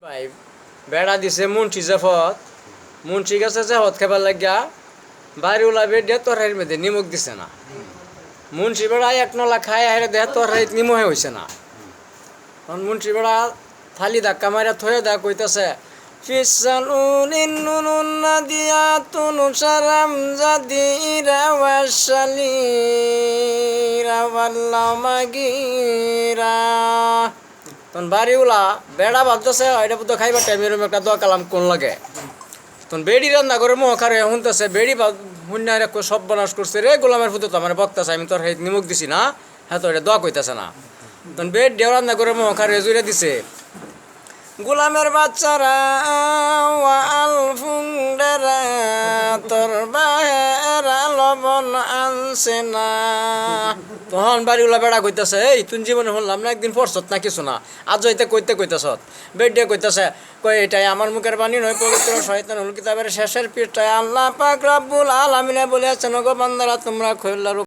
ভাই বেড়া দিছে মুন্সি জাফত মুন্সি গেছে জাফত খাবার লাগিয়া বাড়ি ওলাবে দিয়ে তরহারির মধ্যে নিমক দিছে না। মুন্সি বেড়া এক নলা খায় হারে দেহ তরহারিত নিমহে হয়েছে না। তখন মুন্সি বেড়া থালি ধাক্কা মারিয়া থয়ে দা কইতেছে ফিসালুনিন নুনুন নাদিয়াতুন সারাম জাদিরা ওয়াশালিরা ওয়াল্লামাগিরা। তখন বাড়িওলা বেড়া ভাবতেছে এটা বুদ্ধ খাইবার টাইম এরকম একটা দোয়া কালাম কোন লাগে। তখন বেড়ি রান্না করে মহাকার শুনতেছে বেড়ি হুন্যার সব বনাশ করছে রে গোলামের ফুটো তো আমার বক্তাছে আমি তোর নিমুখ দিছি না, হ্যাঁ তো এটা দোয়া কইতেছে না। তখন বেড ডেও রান্না করে মহাকার জুড়ে দিছে গোলামের বাচ্চারা ওয়াল ফুংডারা তোর বাহেরা লবণ আনছে না। তখন বাড়িওলা বেড়া কইতেছে এই তুই জীবনে শুনলাম না একদিন পড়ছত না কিছু না, আজ হইতে কইতেছ বেড দিয়ে কইতেছে কই এটাই আমার মুখের বাণী নয়, পবিত্র শয়তানুল কিতাবের শেষের পৃষ্ঠায় আল্লাহ পাক রব্বুল আলামিন বলেছেন গো বান্দারা তোমরা খৈল্লা